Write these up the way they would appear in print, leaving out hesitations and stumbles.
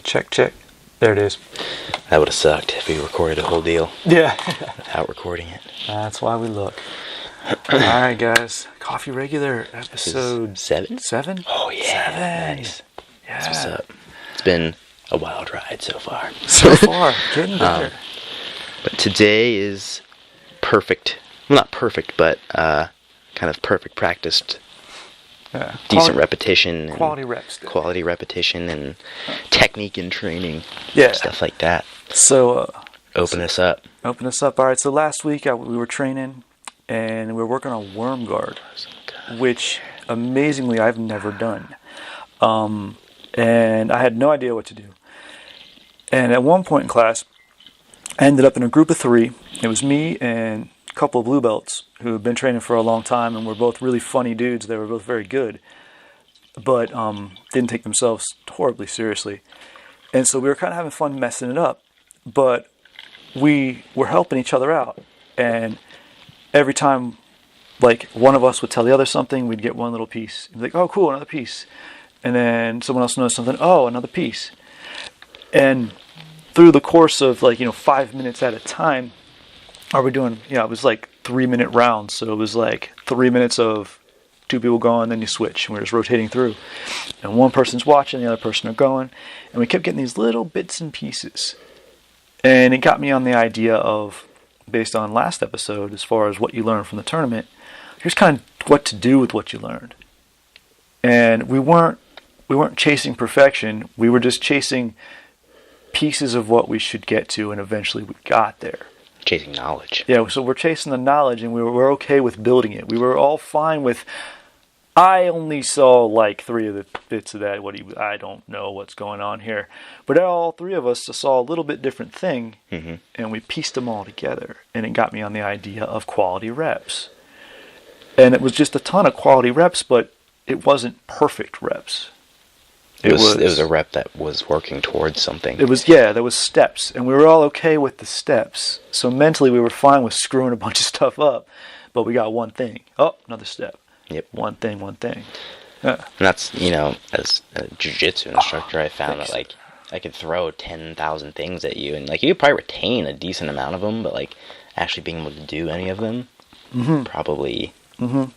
Check, check. There it is. That would have sucked if we recorded the whole deal. Yeah. Without recording it. That's why we look. Alright, guys. Coffee Regular, episode 7? 7? Oh, yeah. 7. Nice. Yeah. That's what's up. It's been a wild ride so far. So far. Getting better. But today is perfect. Well, not perfect, but kind of perfect practiced. Yeah. Decent repetition. Quality reps. Quality repetition and technique and training. Yeah. Stuff like that. So, Open us up. Open us up. Alright, so last week we were training and we were working on worm guard, which amazingly I've never done. And I had no idea what to do. And at one point in class, I ended up in a group of 3. It was me and a couple of blue belts who had been training for a long time and were both really funny dudes. They were both very good, but didn't take themselves horribly seriously. And so we were kind of having fun messing it up, but we were helping each other out. And every time, like, one of us would tell the other something, we'd get one little piece. We'd be like, oh, cool, another piece. And then someone else knows something, oh, another piece. And through the course of 5 minutes at a time, are we doing, it was like 3-minute rounds. So it was like 3 minutes of 2 people going, then you switch. And we're just rotating through. And one person's watching, the other person are going. And we kept getting these little bits and pieces. And it got me on the idea of, based on last episode, as far as what you learned from the tournament, here's kind of what to do with what you learned. And we weren't chasing perfection. We were just chasing pieces of what we should get to, and eventually we got there. Chasing knowledge. Yeah, so we're chasing the knowledge, and we're okay with building it. We were all fine with, I only saw like 3 of the bits of that. I don't know what's going on here. But all 3 of us saw a little bit different thing, and we pieced them all together. And it got me on the idea of quality reps. And it was just a ton of quality reps, but it wasn't perfect reps. It was a rep that was working towards something. There was steps, and we were all okay with the steps. So mentally we were fine with screwing a bunch of stuff up, but we got one thing. Oh, another step. Yep. One thing. Yeah. And that's, as a Jiu Jitsu instructor, I found that, I could throw 10,000 things at you, and, you could probably retain a decent amount of them, but, actually being able to do any of them, probably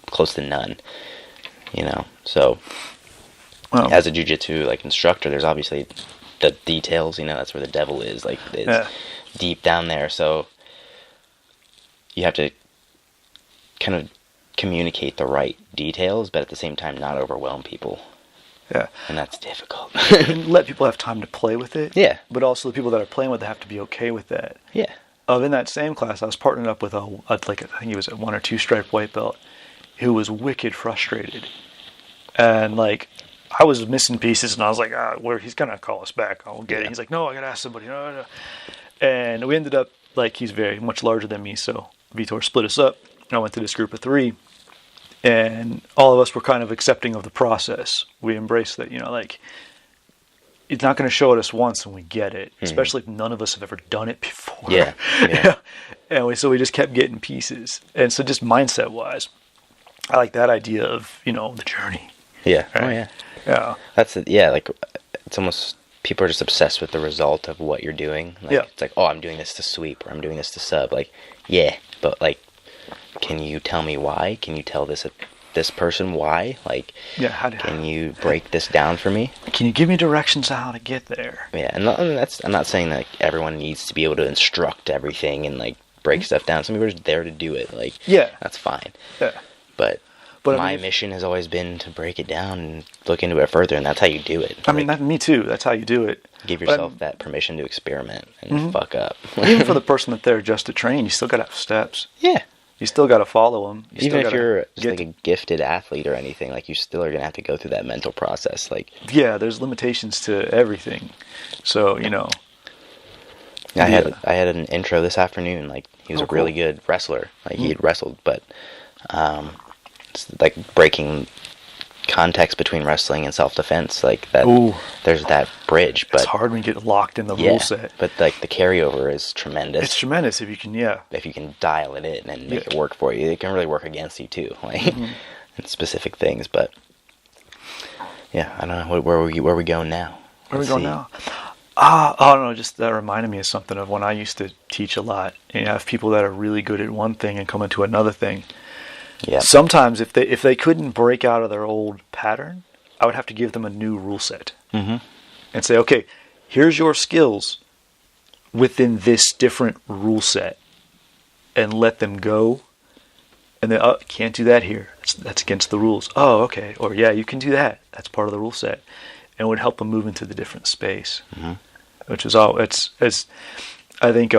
close to none, so... Well, as a jiu-jitsu instructor, there's obviously the details, that's where the devil is, it's deep down there, so you have to kind of communicate the right details, but at the same time not overwhelm people. Yeah. And that's difficult. And let people have time to play with it. Yeah. But also the people that are playing with it have to be okay with that. Yeah. In that same class, I was partnered up with I think he was a 1 or 2 stripe white belt who was wicked frustrated. And I was missing pieces, and I was like, he's going to call us back. I'll get it. He's like, no, I got to ask somebody. No. And we ended up, he's very much larger than me, so Vitor split us up. I went to this group of 3, and all of us were kind of accepting of the process. We embraced that, it's not going to show it us once and we get it, especially if none of us have ever done it before. Yeah. And so we just kept getting pieces. And so just mindset-wise, I like that idea of, the journey. Yeah. Right? Oh, yeah. Yeah. That's it. Yeah, it's almost, people are just obsessed with the result of what you're doing. It's like, oh, I'm doing this to sweep, or I'm doing this to sub. Yeah, but can you tell me why? Can you tell this person why? Can you break this down for me? Can you give me directions on how to get there? Yeah, and I'm not saying that everyone needs to be able to instruct everything and break stuff down. Some people are just there to do it. That's fine. Yeah. But my mission has always been to break it down and look into it further, and that's how you do it. Me too. That's how you do it. Give yourself that permission to experiment and fuck up. Even for the person that's there just to train, you still got to have steps. Yeah. You still got to follow them. Even if you're just a gifted athlete or anything, you still are going to have to go through that mental process. Yeah, there's limitations to everything. So, I had an intro this afternoon. He was a really good wrestler. He had wrestled, but it's breaking context between wrestling and self-defense, that. Ooh. There's that bridge, but it's hard when you get locked in the rule set. But the carryover is tremendous. It's tremendous if you can dial it in and make it work for you. It can really work against you too, in specific things. But I don't know where we going now. Where are we going now? Oh no, just that reminded me of something of when I used to teach a lot. And you have people that are really good at one thing and come into another thing. Yeah. Sometimes if they couldn't break out of their old pattern, I would have to give them a new rule set. Mm-hmm. And say, okay, here's your skills within this different rule set, and let them go. And then, oh, can't do that here. That's against the rules. Oh, okay. Or yeah, you can do that. That's part of the rule set. And it would help them move into the different space. Mm-hmm. Which is all. It's I think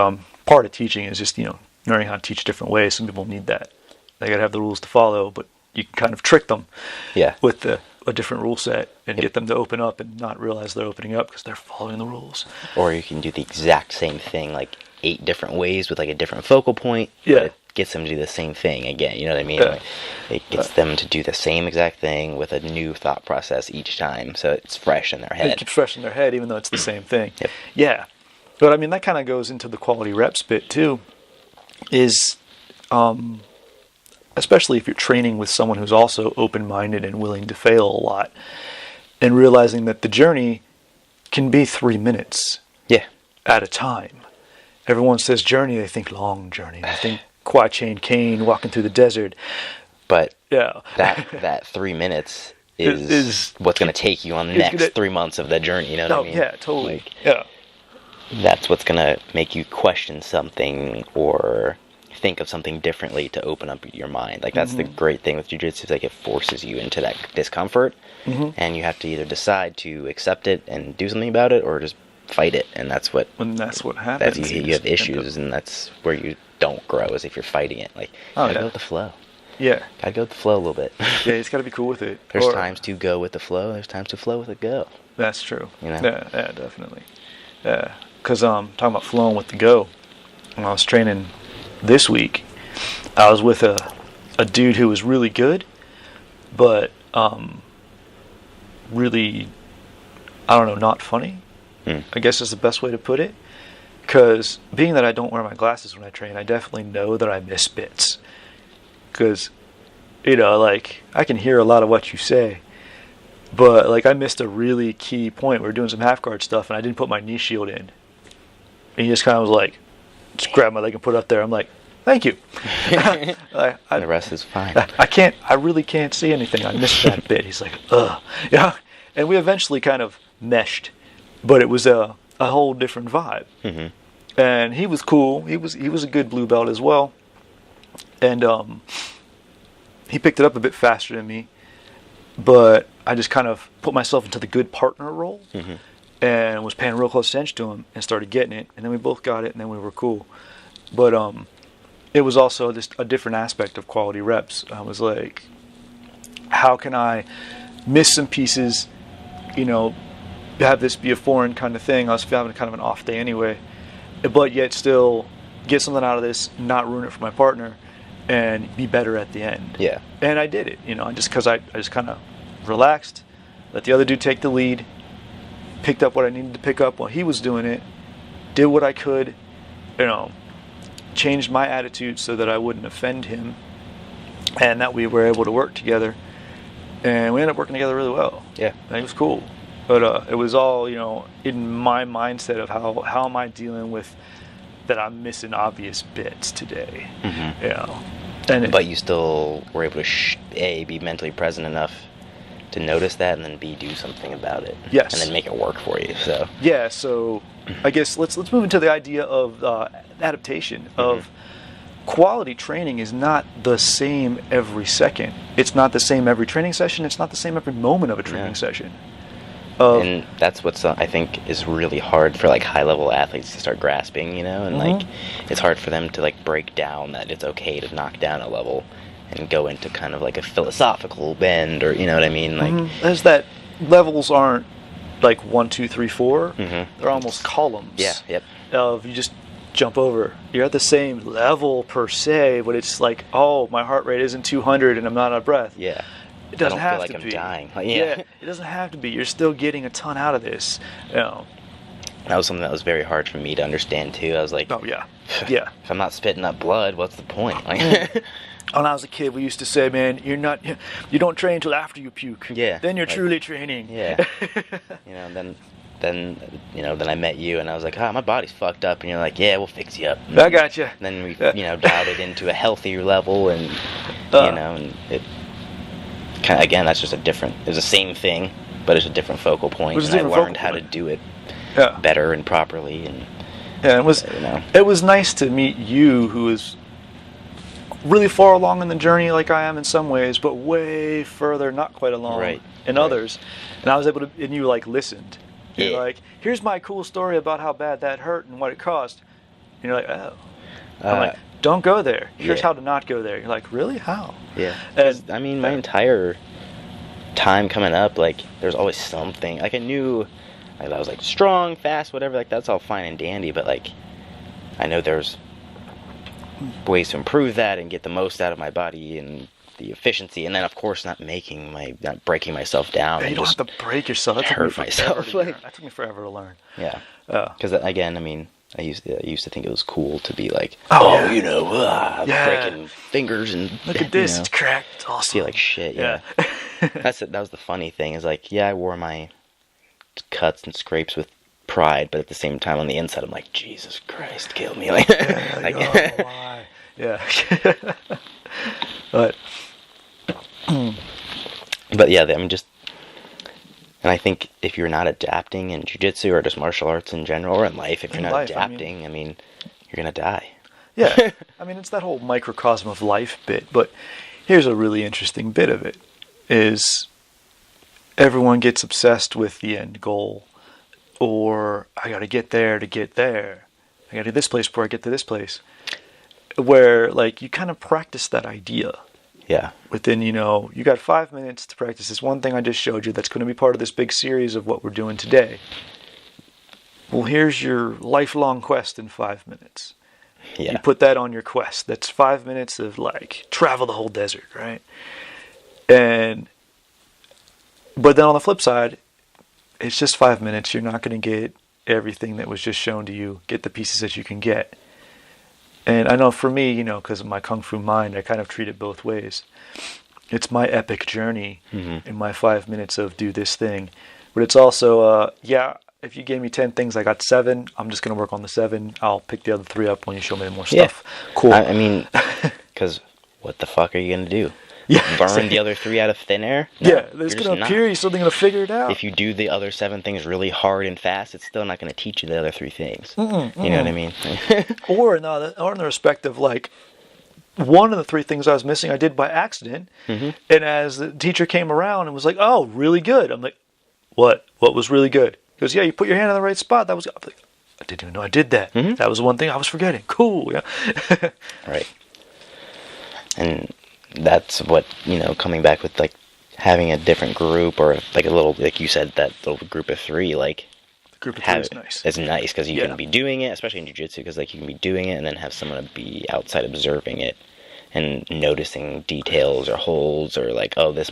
part of teaching is just learning how to teach different ways. Some people need that. They got to have the rules to follow, but you can kind of trick them. Yeah. With a different rule set and get them to open up and not realize they're opening up because they're following the rules. Or you can do the exact same thing like 8 different ways with like a different focal point. Yeah. But it gets them to do the same thing again. You know what I mean? Yeah. Like, it gets them to do the same exact thing with a new thought process each time, so it's fresh in their head. It keeps fresh in their head, even though it's the same thing. Yep. Yeah. But I mean, that kind of goes into the quality reps bit too. Is especially if you're training with someone who's also open-minded and willing to fail a lot, and realizing that the journey can be 3 minutes at a time. Everyone says journey, they think long journey. They think Kwai, Chang, Caine, walking through the desert. But yeah, that 3 minutes is what's going to take you on the next 3 months of that journey. You know what I mean? Yeah, totally. Like, yeah. That's what's going to make you question something or think of something differently to open up your mind. Like, that's the great thing with jiu-jitsu, is like it forces you into that discomfort, and you have to either decide to accept it and do something about it, or just fight it. And that's what happens. You have issues, and that's where you don't grow, is if you're fighting it. Like, gotta go with the flow. Yeah, gotta go with the flow a little bit. Yeah, it's gotta be cool with it. There's times to go with the flow, there's times to flow with the go. That's true. You know? Yeah, definitely. Yeah, because talking about flowing with the go, when I was training this week, I was with a dude who was really good, but really, I don't know, not funny. I guess is the best way to put it. Because being that I don't wear my glasses when I train, I definitely know that I miss bits. Because, like, I can hear a lot of what you say, but like I missed a really key point. We were doing some half guard stuff, and I didn't put my knee shield in. And he just kind of was like, just grabbed my leg and put it up there. I'm like, thank you. The rest is fine. I really can't see anything. I missed that bit. He's like, ugh. Yeah. And we eventually kind of meshed, but it was a whole different vibe. Mm-hmm. And he was cool. He was a good blue belt as well. And he picked it up a bit faster than me, but I just kind of put myself into the good partner role. Mm-hmm. And was paying real close attention to him and started getting it. And then we both got it, and then we were cool. But it was also just a different aspect of quality reps. I was like, how can I miss some pieces, have this be a foreign kind of thing. I was having kind of an off day anyway, but yet still get something out of this, not ruin it for my partner, and be better at the end. Yeah. And I did it, because I just kind of relaxed, let the other dude take the lead, picked up what I needed to pick up while he was doing it, did what I could, changed my attitude so that I wouldn't offend him, and that we were able to work together, and we ended up working together really well. Yeah. And it was cool. But it was all, in my mindset of how am I dealing with that I'm missing obvious bits today. Mm-hmm. But you still were able to be mentally present enough to notice that, and then B, do something about it. Yes. And then make it work for you. So yeah, so I guess let's move into the idea of adaptation. Of quality training is not the same every second. It's not the same every training session. It's not the same every moment of a training session. And that's what I think is really hard for like high-level athletes to start grasping, and like it's hard for them to like break down that it's okay to knock down a level and go into kind of like a philosophical bend, or you know what I mean? Like, as that levels aren't like 1, 2, 3, 4. They're almost columns. Yeah. Yep. Of you just jump over. You're at the same level per se, but it's like, oh, my heart rate isn't 200 and I'm not out of breath. Yeah. It doesn't have to be. I don't feel like I'm dying. Yeah. It doesn't have to be. You're still getting a ton out of this. That was something that was very hard for me to understand too. I was like, oh yeah, yeah. If I'm not spitting up blood, what's the point? Like, when I was a kid, we used to say, man, you don't train until after you puke. Yeah. Then you're truly training. Yeah. then then then I met you, and I was like, my body's fucked up, and you're like, yeah, we'll fix you up. And I got you. then we dialed it into a healthier level, and and it kind of, again, that's just it's the same thing, but it's a different focal point, and I learned how to do it better and properly, and it was nice to meet you, who is really far along in the journey like I am in some ways, but way further, not quite along in others. And I was able to, and you listened. You're like, here's my cool story about how bad that hurt and what it cost. And you're like, oh. I'm like, don't go there. Here's how to not go there. You're like, really? How? Yeah. And I mean, my entire time coming up, like, there's always something. Like, I knew, I was like strong, fast, whatever. Like, that's all fine and dandy. But like, I know there's ways to improve that and get the most out of my body and the efficiency, and then of course not breaking myself down. Yeah, you don't have to break yourself. That hurt myself. That took me forever to learn. Yeah, because again, I mean, I used to think it was cool to be like, breaking fingers and look at this, it's cracked. It's awesome. Feel like shit. Yeah, that was the funny thing. Is like, I wore my cuts and scrapes with pride, but at the same time, on the inside, I'm like, Jesus Christ, kill me! Like, why? Yeah. But yeah, I mean, and I think if you're not adapting in jiu-jitsu or just martial arts in general, or in life, if you're not adapting, I mean, you're gonna die. Yeah, I mean, it's that whole microcosm of life bit. But here's a really interesting bit of it: is everyone gets obsessed with the end goal, or I got to get there to get there. I got to do this place before I get to this place. Where, like, you kind of practice that idea. Yeah. Within, you got 5 minutes to practice this one thing I just showed you that's going to be part of this big series of what we're doing today. Well, here's your lifelong quest in 5 minutes. Yeah. You put that on your quest. That's 5 minutes of, like, travel the whole desert, right? But then on the flip side, it's just 5 minutes. You're not going to get everything that was just shown to you. Get the pieces that you can get. And I know for me, because of my Kung Fu mind, I kind of treat it both ways. It's my epic journey in my 5 minutes of do this thing. But it's also, if you gave me 10 things, I got 7. I'm just going to work on the 7. I'll pick the other 3 up when you show me more stuff. Cool. I mean, because what the fuck are you going to do? Burn the other 3 out of thin air? No, it's going to appear. You're still going to figure it out. If you do the other 7 things really hard and fast, it's still not going to teach you the other 3 things. You know what I mean? or in the respect of, like, one of the 3 things I was missing, I did by accident. And as the teacher came around and was like, "Oh, really good." I'm like, "What? What was really good?" He goes, "Yeah, you put your hand in the right spot. That was." I'm like, I didn't even know I did that. That was one thing I was forgetting. Cool. Yeah. Right. And that's what, coming back with, like, having a different group, or like a little, like you said, that little group of 3, like, the group of 3 is nice. It's nice because you can be doing it, especially in jiu-jitsu, because, like, you can be doing it and then have someone be outside observing it and noticing details or holds, or like, oh, this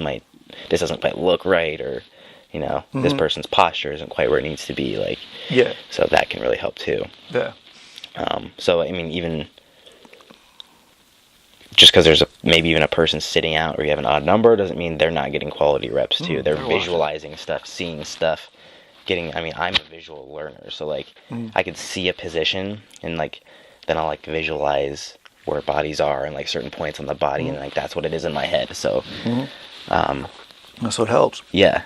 doesn't quite look right, or this person's posture isn't quite where it needs to be, like, so that can really help too. So I mean, even just because there's maybe even a person sitting out, or you have an odd number, doesn't mean they're not getting quality reps too. They're visualizing stuff, seeing stuff, I'm a visual learner, so, like, I could see a position, and, like, then I'll, like, visualize where bodies are and, like, certain points on the body, and, like, that's what it is in my head. So that's what helps. Yeah.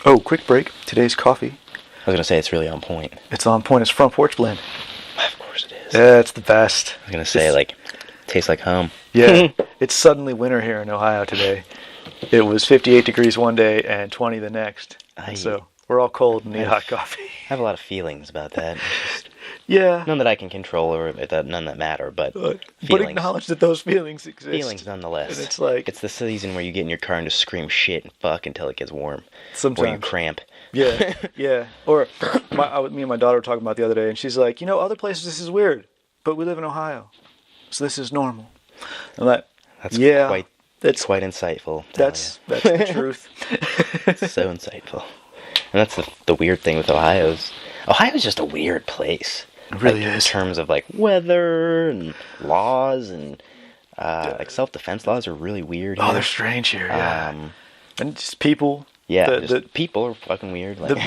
Oh, quick break. Today's coffee. I was gonna say it's really on point. It's on point. It's Front Porch Blend. Of course it is. Yeah, it's the best. I was gonna say, like, tastes like home. Yeah. It's suddenly winter here in Ohio today. It was 58 degrees one day and 20 the next. So we're all cold and need hot coffee. I have a lot of feelings about that. None that I can control, or none that matter, but acknowledge that those feelings exist. Feelings nonetheless. And it's like, it's the season where you get in your car and just scream shit and fuck until it gets warm. Sometimes. Or you cramp. Yeah. Or me and my daughter were talking about the other day, and she's like, other places this is weird, but we live in Ohio, so this is normal. I'm like, that's quite insightful. That's the truth. It's so insightful. And that's the weird thing with Ohio is just a weird place. It really is. In terms of, like, weather and laws, and like, self-defense laws are really weird here. Oh, they're strange here, yeah. And just people, Yeah, people are fucking weird. Like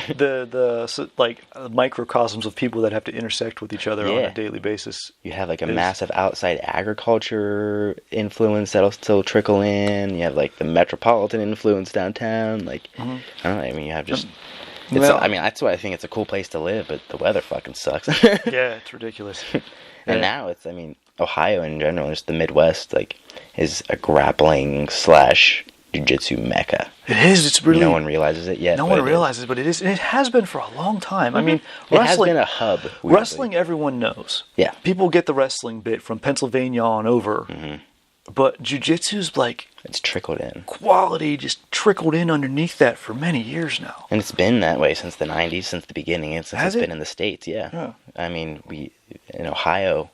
like microcosms of people that have to intersect with each other on a daily basis. You have like a massive outside agriculture influence that'll still trickle in. You have like the metropolitan influence downtown. Like I don't know. I mean, you have just. I mean, that's why I think it's a cool place to live, but the weather fucking sucks. Yeah, it's ridiculous. And now it's, I mean, Ohio in general, just the Midwest, like, is a grappling / jiu-jitsu mecca. It is. It's really. No one realizes it yet. No one realizes it, but it is. And it has been for a long time. I mean, it has been a hub. Weirdly. Wrestling, everyone knows. Yeah. People get the wrestling bit from Pennsylvania on over. But jiu-jitsu's like... It's trickled in. Quality just trickled in underneath that for many years now. And it's been that way since the 90s, since the beginning. Since it's been in the States, yeah. I mean, in Ohio,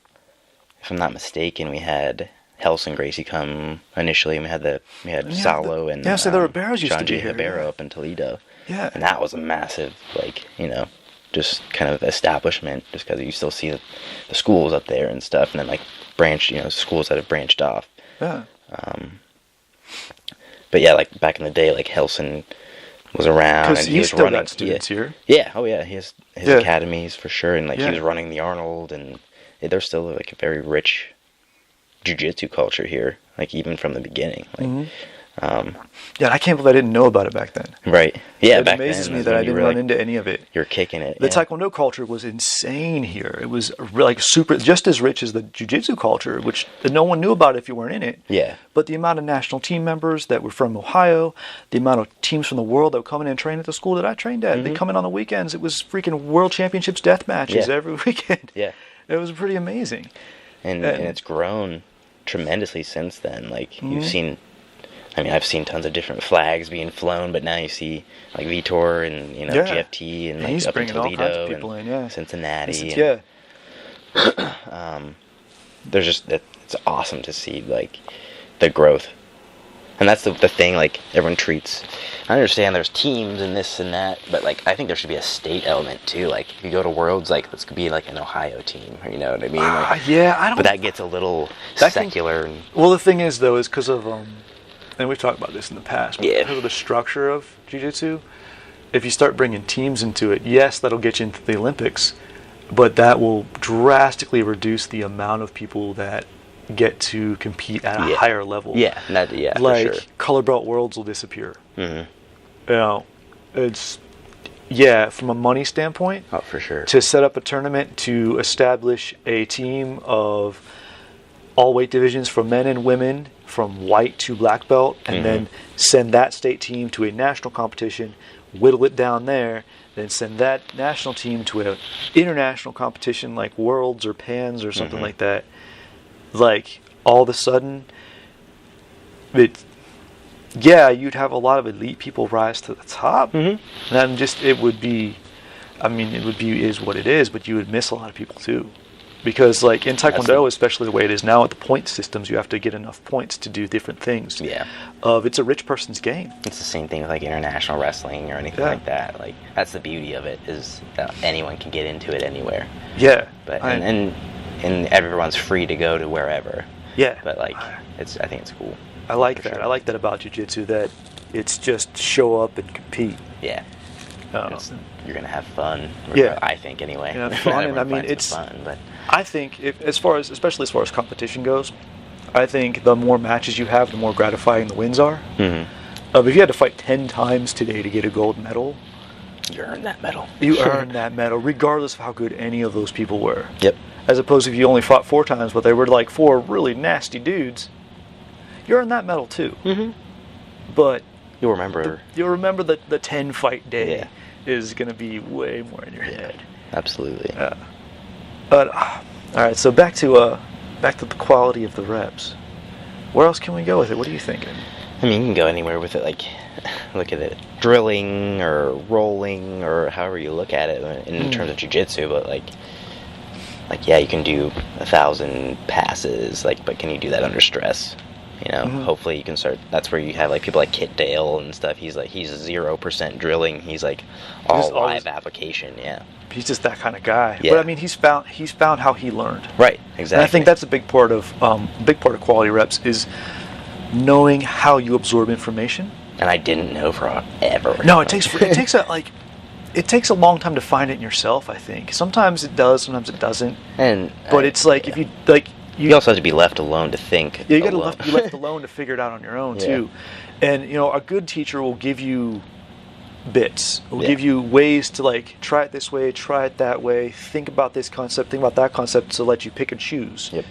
if I'm not mistaken, we had Helson Gracie come initially, and we had Salo and so the Riberos used to be here. Ribeiro up in Toledo. Yeah. And that was a massive, like, just kind of establishment, just because you still see the schools up there and stuff, and then, like, schools that have branched off. Yeah. But yeah, like back in the day, like Helson was around and he was still running got students here. Yeah, oh yeah, he has his academies for sure, and like he was running the Arnold, and there's still like a very rich jiu-jitsu culture here, like even from the beginning. Like, yeah, I can't believe I didn't know about it back then. Right. Yeah, it amazes me that I didn't run into any of it. You're kicking it. The Taekwondo culture was insane here. It was like super, just as rich as the jiu-jitsu culture, which no one knew about if you weren't in it. Yeah. But the amount of national team members that were from Ohio, the amount of teams from the world that would come in and train at the school that I trained at, they come in on the weekends. It was freaking World Championships death matches every weekend. Yeah. It was pretty amazing. And it's grown tremendously since then. Like, you've seen... I mean, I've seen tons of different flags being flown, but now you see like Vitor and GFT and like up in Toledo and Cincinnati. There's just it's awesome to see like the growth, and that's the thing. Like everyone treats. I understand there's teams and this and that, but like I think there should be a state element too. Like if you go to Worlds, like this could be like an Ohio team, or you know what I mean? Like, I don't. But that gets a little secular. Well, the thing is though, is because of and we've talked about this in the past, but because of the structure of jiu-jitsu, if you start bringing teams into it, yes, that'll get you into the Olympics, but that will drastically reduce the amount of people that get to compete at a higher level. Yeah, like for sure. Color Belt Worlds will disappear. It's from a money standpoint. Oh, for sure. To set up a tournament to establish a team of all weight divisions for men and women, from white to black belt, and then send that state team to a national competition, whittle it down there, then send that national team to an international competition like Worlds or Pans or something like that. Like, all of a sudden, you'd have a lot of elite people rise to the top, and it would be is what it is, but you would miss a lot of people too. Because, like, in Taekwondo, especially the way it is now, at the point systems, you have to get enough points to do different things. Yeah. It's a rich person's game. It's the same thing with, like, international wrestling or anything like that. Like, that's the beauty of it, is that anyone can get into it anywhere. Yeah. But and everyone's free to go to wherever. Yeah. But, like, I think it's cool. I like that. Sure. I like that about jiu-jitsu, that it's just show up and compete. Yeah. You're gonna have fun. I think anyway. Yeah, fun, and I mean it's fun, but I think especially as far as competition goes, I think the more matches you have, the more gratifying the wins are. If you had to fight 10 times today to get a gold medal, you earn that medal. You earn that medal, regardless of how good any of those people were. Yep. As opposed to if you only fought 4 times, but they were like 4 really nasty dudes, you earn that medal too. But you'll remember the 10 fight day is going to be way more in your head. Absolutely. But all right, so back to the quality of the reps. Where else can we go with it? What are you thinking? I mean, you can go anywhere with it. Like, look at it, drilling or rolling or however you look at it in terms of jiu-jitsu. But like you can do 1,000 passes. Like, but can you do that under stress? You know, hopefully you can start. That's where you have like people like Kit Dale and stuff. He's 0% drilling. He's like all live application. Yeah, he's just that kind of guy. Yeah. But I mean, he's found how he learned. Right. Exactly. And I think that's a big part of quality reps is knowing how you absorb information And I didn't know forever. No, it takes a long time to find it in yourself, I think. Sometimes it does, sometimes it doesn't. But it's like, if you, like... You also have to be left alone to think. Yeah, you got to be left alone to figure it out on your own, too. And, you know, a good teacher will give you bits. Will give you ways to, like, try it this way, try it that way, think about this concept, think about that concept, to let you pick and choose. Yep.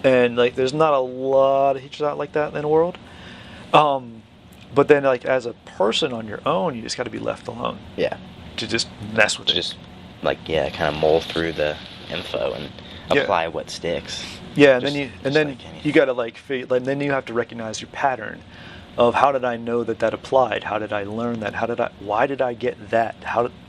And, like, there's not a lot of teachers out like that in the world. But then, like, as a person on your own, you just got to be left alone. Yeah. To just mess with it. Just, like, kind of mull through the info and apply what sticks. Yeah, and then you got to, like, then you have to recognize your pattern of, how did I know that applied? How did I learn that? Why did I get that?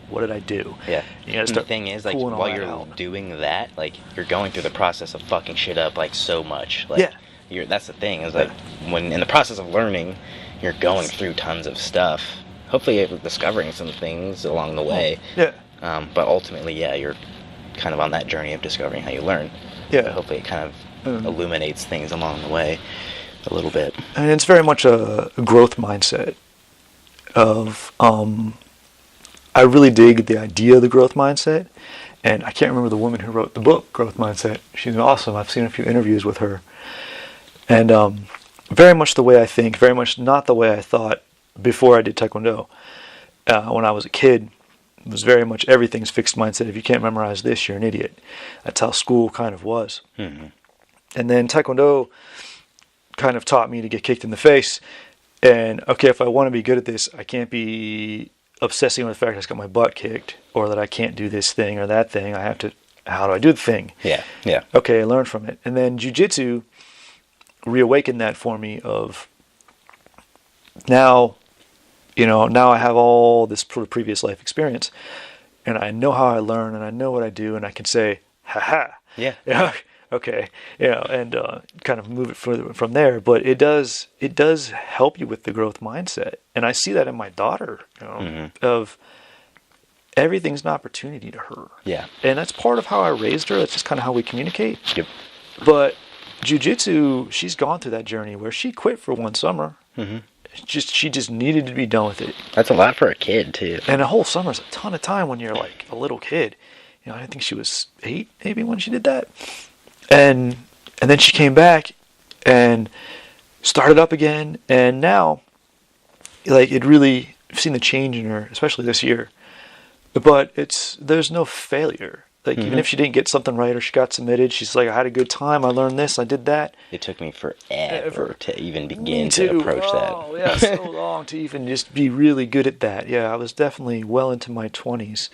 What did I do? Yeah. You and the thing is, like, while you're doing that, like, you're going through the process of fucking shit up, like, so much. Like, that's the thing, is, like, when in the process of learning, you're going through tons of stuff. Hopefully you're discovering some things along the way. Yeah. But ultimately, you're kind of on that journey of discovering how you learn. Yeah. But hopefully it kind of illuminates things along the way a little bit. And it's very much a growth mindset of, I really dig the idea of the growth mindset. And I can't remember the woman who wrote the book, Growth Mindset. She's awesome. I've seen a few interviews with her. And very much the way I think, very much not the way I thought before I did Taekwondo. When I was a kid, it was very much everything's fixed mindset. If you can't memorize this, you're an idiot. That's how school kind of was. Mm-hmm. And then Taekwondo kind of taught me to get kicked in the face. And, okay, if I want to be good at this, I can't be obsessing with the fact I just got my butt kicked, or that I can't do this thing or that thing. I have to, how do I do the thing? Yeah. Okay, I learned from it. And then Jiu Jitsu reawakened that for me of, now I have all this sort of previous life experience, and I know how I learn, and I know what I do, and I can say, ha. Yeah. Okay. And kind of move it further from there. But it does help you with the growth mindset. And I see that in my daughter, of everything's an opportunity to her. Yeah. And that's part of how I raised her. That's just kind of how we communicate. Yep. But Jiu-Jitsu, she's gone through that journey where she quit for one summer. Mm-hmm. She just needed to be done with it. That's a lot for a kid, too. And a whole summer's a ton of time when you're like a little kid. I think she was 8 maybe when she did that. And then she came back and started up again. And now, like, I've seen the change in her, especially this year. But there's no failure. Like, even if she didn't get something right or she got submitted, she's like, I had a good time, I learned this, I did that. It took me forever to even begin to approach that. Oh, yeah, so long to even just be really good at that. Yeah, I was definitely well into my 20s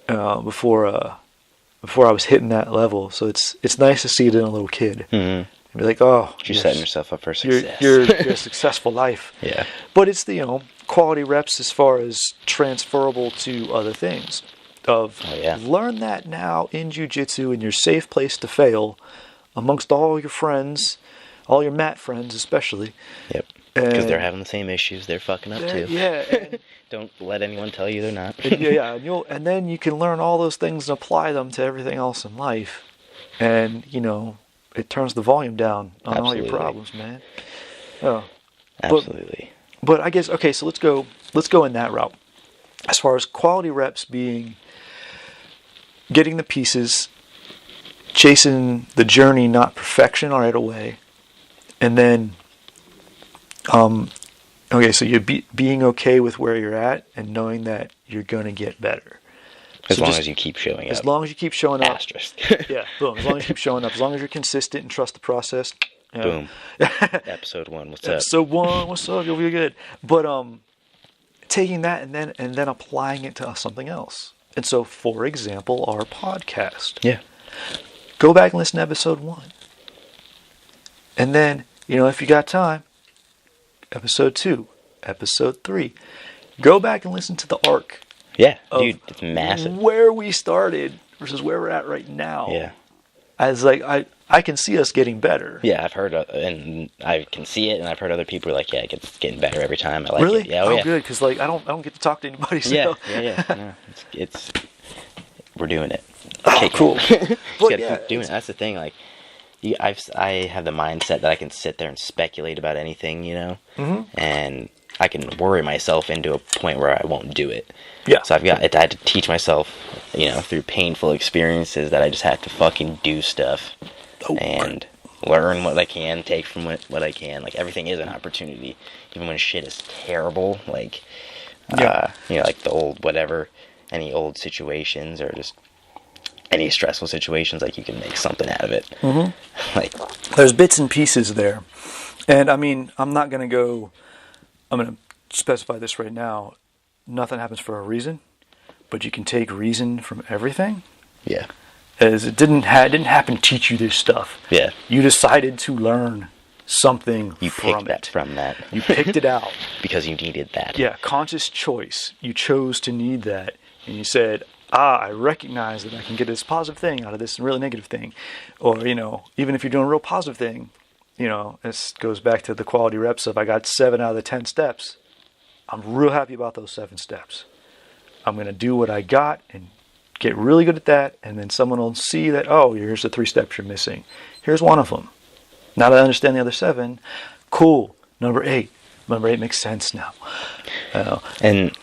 before I was hitting that level. So it's nice to see it in a little kid. Mm-hmm. And be like, oh, you're setting yourself up for success. You're a successful life. Yeah. But it's the quality reps as far as transferable to other things. Learn that now in Jiu-Jitsu in your safe place to fail amongst all your friends, all your mat friends especially. Yep. Because they're having the same issues. They're fucking up too. Yeah. Don't let anyone tell you they're not. Yeah. And then you can learn all those things and apply them to everything else in life. And, it turns the volume down on all your problems, man. Oh. Absolutely. But I guess, okay, so let's go in that route. As far as quality reps being getting the pieces, chasing the journey, not perfection right away. And then, so you're being okay with where you're at and knowing that you're going to get better. As long as you keep showing up. As long as you keep showing up. Asterisk. Yeah, boom. As long as you keep showing up. As long as you're consistent and trust the process. Boom. Episode 1, what's up? Episode 1, what's up? You'll be good. But taking that and then applying it to something else. And so, for example, our podcast. Yeah. Go back and listen to episode 1. And then, if you got time, episode 2, episode 3. Go back and listen to the arc. Yeah, dude, it's massive. Where we started versus where we're at right now. Yeah. As I can see us getting better. Yeah, I've heard, and I can see it, and I've heard other people are like, yeah, it's getting better every time. I like really? It. Yeah, yeah. Good, because I don't get to talk to anybody. So. Yeah. No, it's we're doing it. Oh, cool. Just gotta keep doing it. That's the thing. Like, I have the mindset that I can sit there and speculate about anything, mm-hmm. and I can worry myself into a point where I won't do it. Yeah. So I had to teach myself, through painful experiences, that I just have to fucking do stuff and learn what I can, take from what I can. Like, everything is an opportunity, even when shit is terrible. Like, like the old whatever, any old situations or just any stressful situations, like, you can make something out of it. Mm-hmm. Like, there's bits and pieces there. And I mean, I'm going to specify this right now. Nothing happens for a reason, but you can take reason from everything. Yeah. As it didn't happen to teach you this stuff. Yeah. You decided to learn something you from picked from that. You picked it out. Because you needed that. Yeah, conscious choice. You chose to need that. And you said, I recognize that I can get this positive thing out of this really negative thing. Or, even if you're doing a real positive thing, this goes back to the quality reps of I got 7 out of the 10 steps. I'm real happy about those 7 steps. I'm going to do what I got and get really good at that. And then someone will see that, here's the 3 steps you're missing. Here's one of them. Now that I understand the other 7, cool. Number 8 makes sense now. And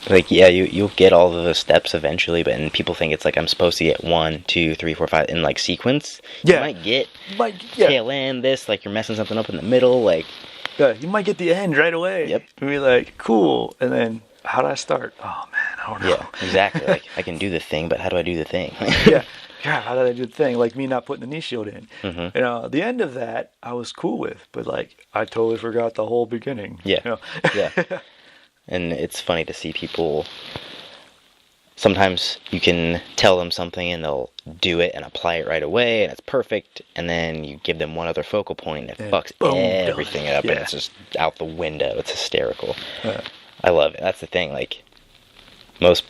like, yeah, you'll get all of the steps eventually, but and people think it's like I'm supposed to get 1, 2, 3, 4, 5 in like sequence. Yeah. You might get tail end this, like you're messing something up in the middle, like. Yeah, you might get the end right away. Yep. And be like, cool. And then, how do I start? Oh man, I don't know. Yeah, exactly. Like, I can do the thing, but how do I do the thing? Yeah, how did I do the thing? Like me not putting the knee shield in. Mm-hmm. The end of that I was cool with, but like I totally forgot the whole beginning. Yeah. Yeah. And it's funny to see people. Sometimes you can tell them something and they'll do it and apply it right away and it's perfect, and then you give them one other focal point and it fucks everything up, and it's just out the window. It's hysterical. I love it. That's the thing. Like, most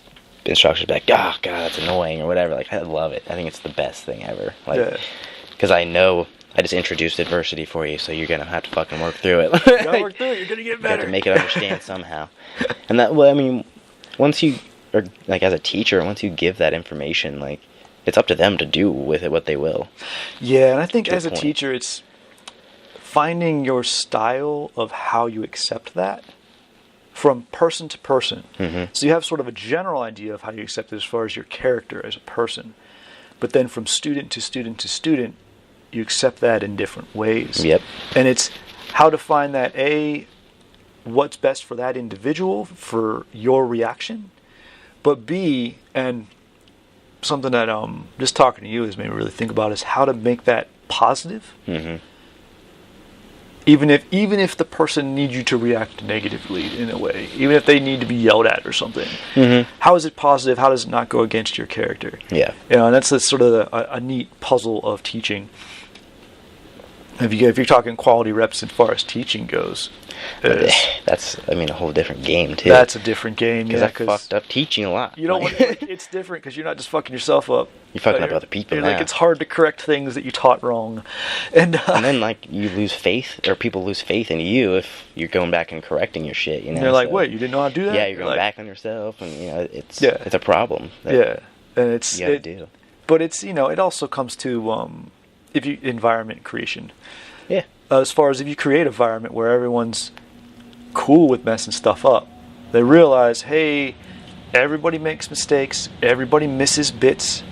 instructors be like, oh god, that's annoying or whatever. Like, I love it. I think it's the best thing ever. Like, because I know I just introduced adversity for you, so you're gonna have to fucking work through it. You gotta work through it. You're gonna get better. You have to make it understand somehow. And that, well, I mean, once you, or like as a teacher, once you give that information, like, it's up to them to do with it what they will. Yeah, and I think as a teacher, it's finding your style of how you accept that from person to person. Mm-hmm. So you have sort of a general idea of how you accept it as far as your character as a person. But then from student to student to student, you accept that in different ways. Yep. And it's how to find that, what's best for that individual, for your reaction, but B, and something that just talking to you has made me really think about, is how to make that positive. Mm-hmm. Even if the person needs you to react negatively in a way, even if they need to be yelled at or something, how is it positive? How does it not go against your character? Yeah, and that's sort of a neat puzzle of teaching. If you're talking quality reps as far as teaching goes, that's a whole different game too. That's a different game. Because I fucked up teaching a lot. You know what? It's different because you're not just fucking yourself up. You're fucking up other people. Like, it's hard to correct things that you taught wrong, and then like you lose faith, or people lose faith in you if you're going back and correcting your shit. They're like, "Wait, you didn't know how to do that?" Yeah, you're going back on yourself, and it's a problem. And it's you gotta do. But it's it also comes to environment creation. Yeah. As far as if you create an environment where everyone's cool with messing stuff up, they realize, hey, everybody makes mistakes, everybody misses bits.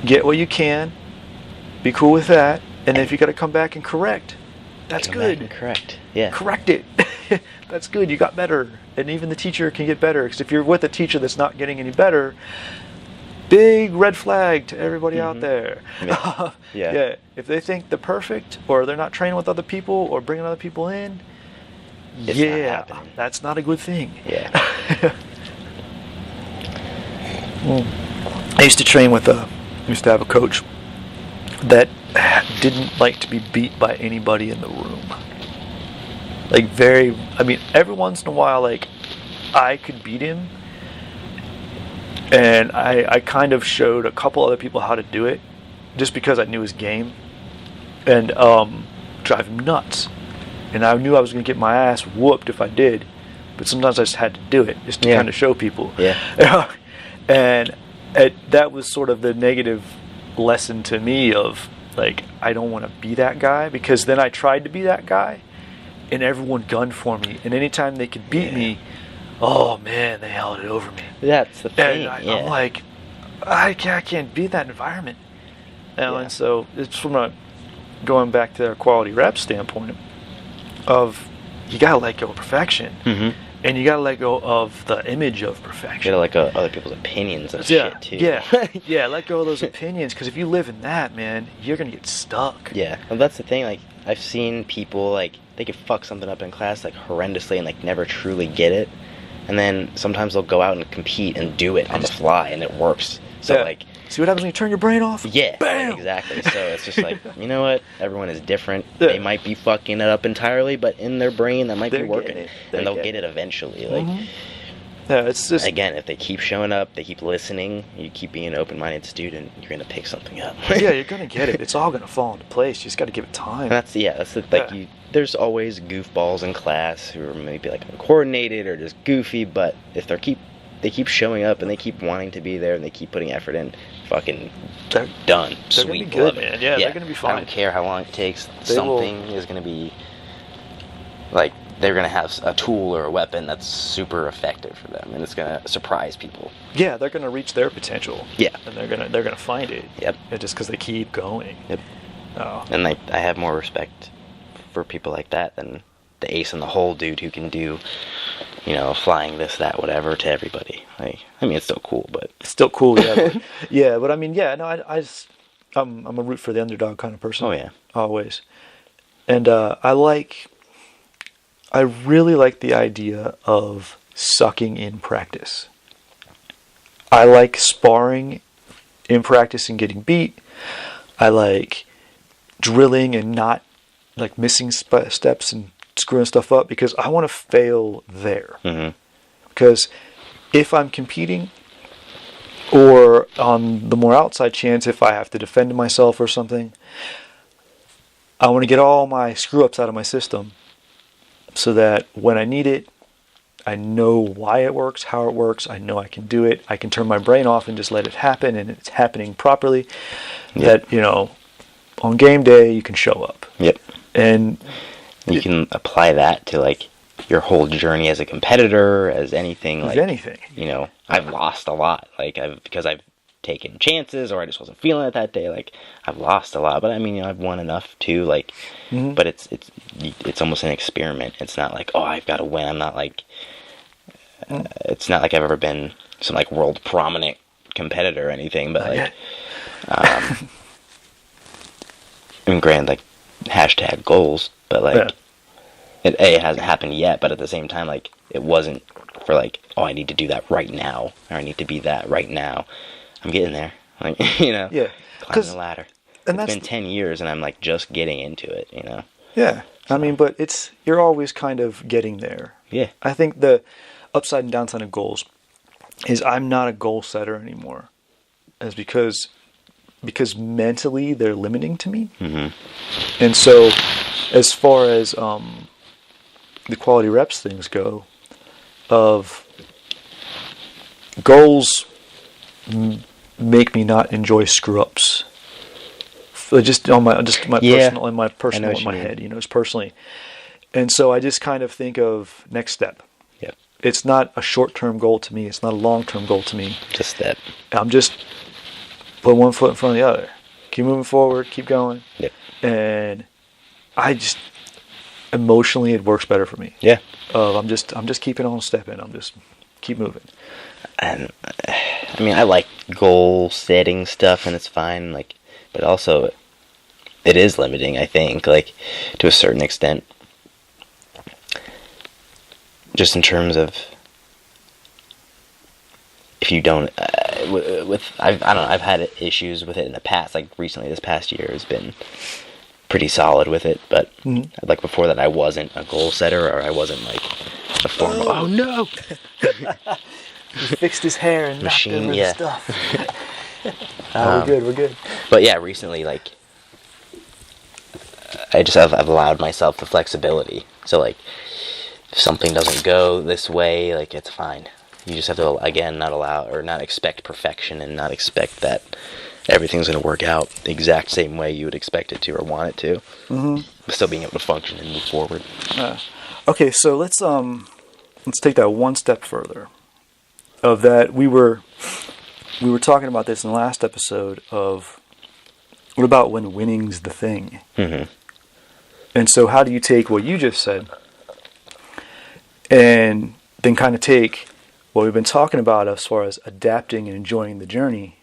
Get what you can, be cool with that, and then if you got to come back and correct, that's good. Correct. Yeah. Correct it. That's good. You got better, and even the teacher can get better. Because if you're with a teacher that's not getting any better, big red flag to everybody out there. Yeah. If they think they're perfect, or they're not training with other people, or bringing other people in, it's not that's not a good thing. Yeah. I used to have a coach that didn't like to be beat by anybody in the room. Like, every once in a while, like, I could beat him. And I kind of showed a couple other people how to do it, just because I knew his game, and drive him nuts. And I knew I was going to get my ass whooped if I did, but sometimes I just had to do it, just to kind of show people. Yeah. And that was sort of the negative lesson to me of, like, I don't want to be that guy, because then I tried to be that guy, and everyone gunned for me. And anytime they could beat me, oh man, they held it over me. That's the thing. And I'm like, I can't beat that environment. And so it's from going back to the quality rep standpoint of you gotta let go of perfection. Mm-hmm. And you gotta let go of the image of perfection. You gotta let go of other people's opinions of shit too. Yeah, let go of those opinions, because if you live in that, man, you're gonna get stuck. Yeah, well, that's the thing. Like, I've seen people, like, they could fuck something up in class, like, horrendously and, like, never truly get it. And then sometimes they'll go out and compete and do it on the fly, and it works. So, like... See what happens when you turn your brain off? Yeah, Bam! Exactly. So it's just like, you know what? Everyone is different. Yeah. They might be fucking it up entirely, but in their brain, that might be working. And they'll get it eventually. Like, yeah, it's just... Again, if they keep showing up, they keep listening, you keep being an open-minded student, you're going to pick something up. Yeah, you're going to get it. It's all going to fall into place. You just got to give it time. And there's always goofballs in class who are maybe, like, uncoordinated or just goofy, but if they keep showing up and they keep wanting to be there and they keep putting effort in, fucking done. They're Sweet. Gonna be good, man. Yeah, they're gonna be fine. I don't care how long it takes. Something is gonna be, like, they're gonna have a tool or a weapon that's super effective for them, and it's gonna surprise people. Yeah, they're gonna reach their potential. Yeah, and they're gonna find it. Yep. And just because they keep going. Yep. Oh. And I have more respect for people like that than the ace in the hole dude who can do, you know, flying this, that, whatever to everybody. Like, I mean, it's still cool, but it's still cool, yeah. But I mean, yeah, no, I'm a root for the underdog kind of person. Oh yeah, always. And I really like the idea of sucking in practice. I like sparring in practice and getting beat. I like drilling and not like missing steps and screwing stuff up, because I want to fail there. Mm-hmm. Because if I'm competing, or on the more outside chance, if I have to defend myself or something, I want to get all my screw-ups out of my system so that when I need it, I know why it works, how it works, I know I can do it, I can turn my brain off and just let it happen, and it's happening properly. Yep. That, you know, on game day, you can show up. Yep. And you can apply that to, like, your whole journey as a competitor, as anything. Like, anything. You know, I've lost a lot, like, because I've taken chances, or I just wasn't feeling it that day. Like, I've lost a lot, but I mean, you know, I've won enough too. Like, but it's almost an experiment. It's not like, oh, I've got to win. I'm not like, it's not like I've ever been some like world prominent competitor or anything. But like, I mean, granted, like, hashtag goals, but like, it hasn't happened yet. But at the same time, like, it wasn't for like, oh, I need to do that right now, or I need to be that right now. I'm getting there, like, you know, climbing the ladder. And it's been 10 years, and I'm like just getting into it, you know. Yeah, so. I mean, but you're always kind of getting there. Yeah, I think the upside and downside of goals is I'm not a goal setter anymore, as because mentally they're limiting to me. Mm-hmm. And so, as far as the quality reps things go, of goals make me not enjoy screw ups. Just my personal, in my head, you know, just personally. And so I just kind of think of next step. Yeah. It's not a short-term goal to me. It's not a long-term goal to me. Just step. I'm just put one foot in front of the other. Keep moving forward. Keep going. Yep. And I just emotionally, it works better for me. Yeah. I'm just keeping on stepping. I'm just keep moving. And I mean, I like goal setting stuff, and it's fine. Like, but also, it is limiting, I think, like, to a certain extent. Just in terms of, if you don't, I don't know, I've had issues with it in the past. Like, recently, this past year has been pretty solid with it. But, like, before that, I wasn't a goal setter, or I wasn't, like, a form of, oh no! He fixed his hair and knocked over the stuff. We're good. But yeah, recently, like, I've allowed myself the flexibility. So, like, if something doesn't go this way, like, it's fine. You just have to, again, not expect perfection, and not expect that everything's going to work out the exact same way you would expect it to or want it to. But still being able to function and move forward. Okay, so let's take that one step further. Of that, we were talking about this in the last episode of what about when winning's the thing? And so how do you take what you just said and then kind of take what we've been talking about as far as adapting and enjoying the journey,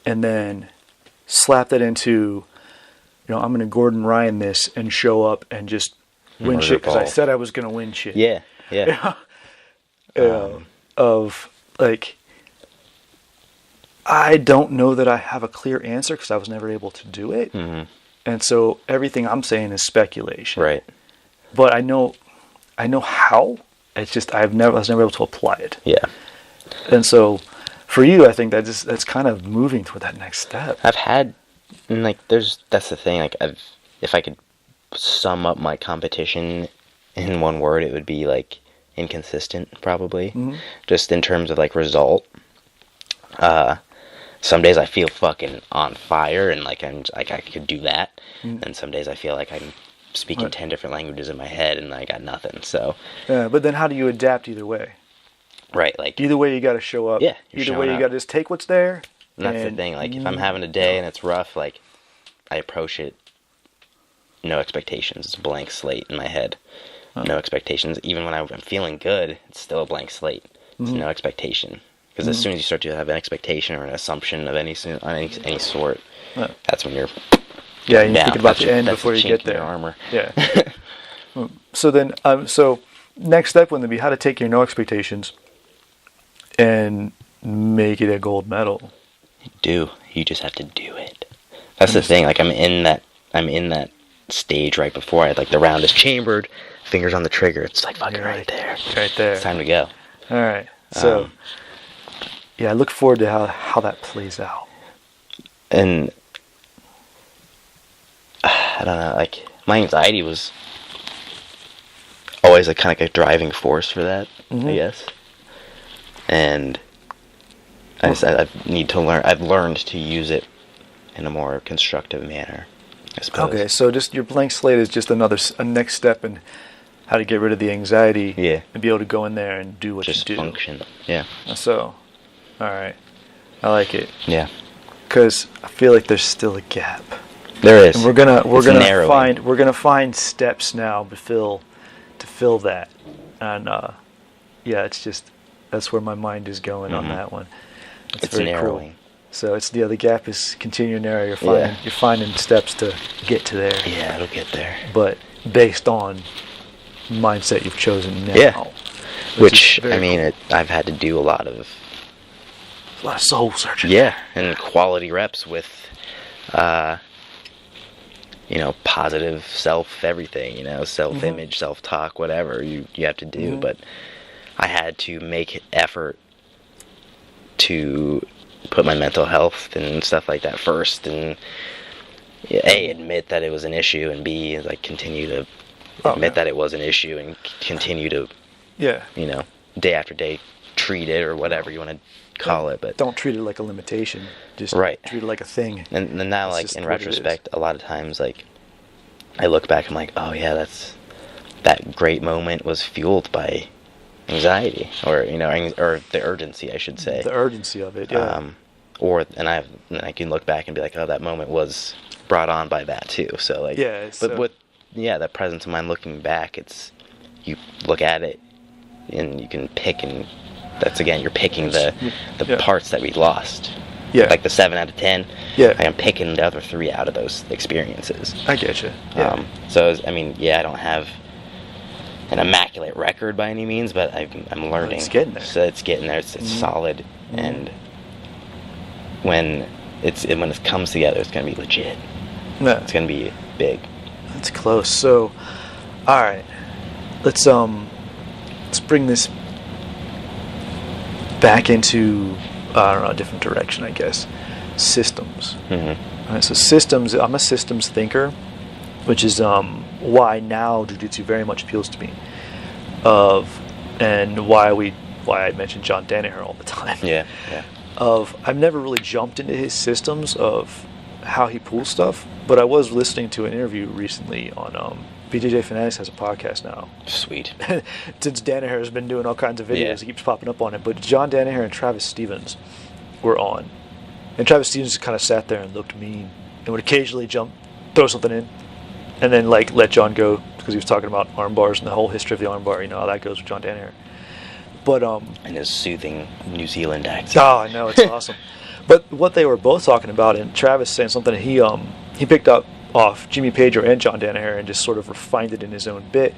and then slap that into, I'm going to Gordon Ryan this and show up and just win shit because I said I was going to win shit. Yeah. Of like, I don't know that I have a clear answer because I was never able to do it. And so everything I'm saying is speculation. Right. But I know how. It's just I was never able to apply it. Yeah. And so for you, I think that's kind of moving toward that next step. I've had, and like, that's the thing. Like, if I could sum up my competition in one word, it would be like inconsistent, probably. Just in terms of like result. Some days I feel fucking on fire and like I could do that, and some days I feel like I'm speaking 10 different languages in my head and I got nothing. So yeah, but then how do you adapt either way? Right, like either way you got to show up. Yeah, either way you got to just take what's there. And that's the thing. Like if I'm having a day and it's rough, like I approach it no expectations. It's a blank slate in my head. No expectations. Even when I'm feeling good, it's still a blank slate. It's no expectation. Because as soon as you start to have an expectation or an assumption of any sort, that's when you're you think about the end before you get there. Your armor. Yeah. So then, next step would be how to take your no expectations and make it a gold medal. You just have to do it. That's the thing. Like I'm in that stage right before like the round is chambered, fingers on the trigger. It's like fucking right there. Right there. It's time to go. All right. So. Yeah, I look forward to how that plays out. And I don't know, like my anxiety was always a kind of a driving force for that, I guess. And I need to learn. I've learned to use it in a more constructive manner, I suppose. Okay, so just your blank slate is just a next step in how to get rid of the anxiety. Yeah. And be able to go in there and do what you do. Just function. Yeah. So. All right, I like it. Yeah, because I feel like there's still a gap. There is. And we're gonna find steps now to fill that, and it's just that's where my mind is going on that one. It's very narrowing. Cool. So it's the gap is continuing to narrow. You're finding steps to get to there. Yeah, it'll get there. But based on mindset you've chosen now. Yeah. Which I mean, cool. I've had to do a lot of soul searching. Yeah, and quality reps with, positive self-everything, self-image, self-talk, whatever you have to do. But I had to make effort to put my mental health and stuff like that first, and A, admit that it was an issue, and B, like continue to admit that it was an issue and continue to, day after day treat it or whatever you want to call it, but don't treat it like a limitation. Just treat it like a thing. And now, like in retrospect, a lot of times, like I look back, I'm like, oh yeah, that great moment was fueled by anxiety, or or the urgency, I should say. The urgency of it, yeah. And I can look back and be like, oh, that moment was brought on by that too. So like, that presence of mind looking back, you look at it and you can pick and. That's again, you're picking the parts that we lost. Yeah. Like the 7 out of 10. Yeah. I'm picking the other 3 out of those experiences. I get you. Yeah. I don't have an immaculate record by any means, but I'm learning. It's getting there. So it's getting there. It's solid, and when it comes together, it's gonna be legit. Yeah. It's gonna be big. That's close. So, all right, let's bring this back into a different direction, I guess. Systems. All right, so systems. I'm a systems thinker, which is why now Jiu-Jitsu very much appeals to me. And why I mention John Danaher all the time. Yeah. I've never really jumped into his systems of how he pulls stuff, but I was listening to an interview recently on BJJ Fanatics has a podcast now. Sweet. Since Danaher has been doing all kinds of videos, Yeah. he keeps popping up on it. But John Danaher and Travis Stevens were on. And Travis Stevens just kind of sat there and looked mean and would occasionally throw something in, and then like let John go because he was talking about arm bars and the whole history of the arm bar. You know how that goes with John Danaher. But and his soothing New Zealand accent. oh, I know, it's awesome. But what they were both talking about, and Travis saying something he picked up off Jimmy Pedro and John Danaher and just sort of refined it in his own bit,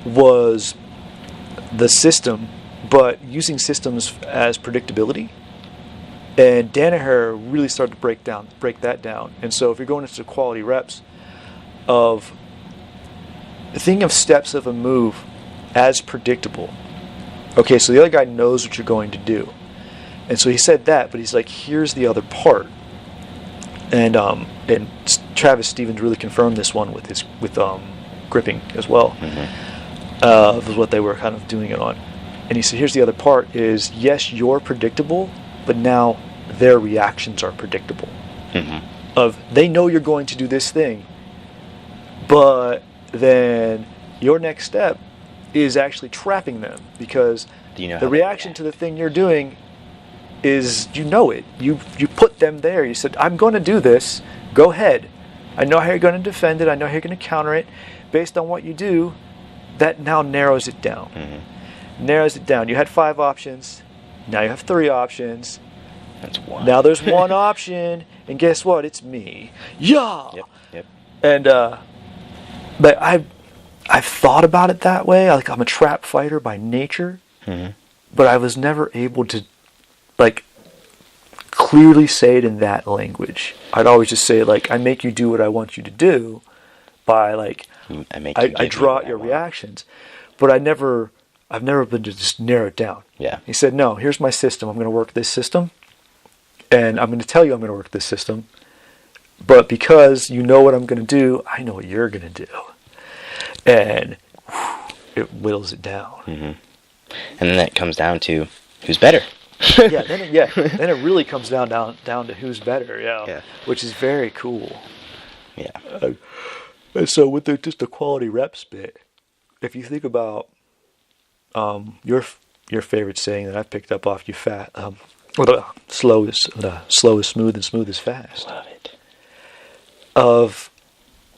was the system, but using systems as predictability. And Danaher really started to break that down. And so if you're going into quality reps of thinking of steps of a move as predictable. Okay, so the other guy knows what you're going to do. And so he said that, but he's like, here's the other part. And Travis Stevens really confirmed this one with gripping as well. Was what they were kind of doing it on. And he said, here's the other part is, yes, you're predictable, but now their reactions are predictable. Of they know you're going to do this thing, but then your next step is actually trapping them because the reaction to the thing you're doing is, you know it. You put them there. You said, I'm going to do this. Go ahead. I know how you're going to defend it. I know how you're going to counter it. Based on what you do, that now narrows it down. Narrows it down. You had 5 options. Now you have 3 options. That's one. Now there's one option, and guess what? It's me. Yeah. Yep. And but I've thought about it that way. Like, I'm a trap fighter by nature, but I was never able to like clearly say it in that language. I'd always just say, like, I make you do what I want you to do by, like, I draw out your reactions, but I've never been to just narrow it down. Yeah. He said, no, here's my system. I'm going to work this system, and I'm going to tell you I'm going to work this system, but because you know what I'm going to do, I know what you're going to do. And it whittles it down. And then that comes down to who's better. Then it really comes down to who's better. Yeah. Which is very cool. Yeah. And so with just the quality reps bit, if you think about your favorite saying that I picked up off you, or the slow is smooth and smooth is fast. Love it. Of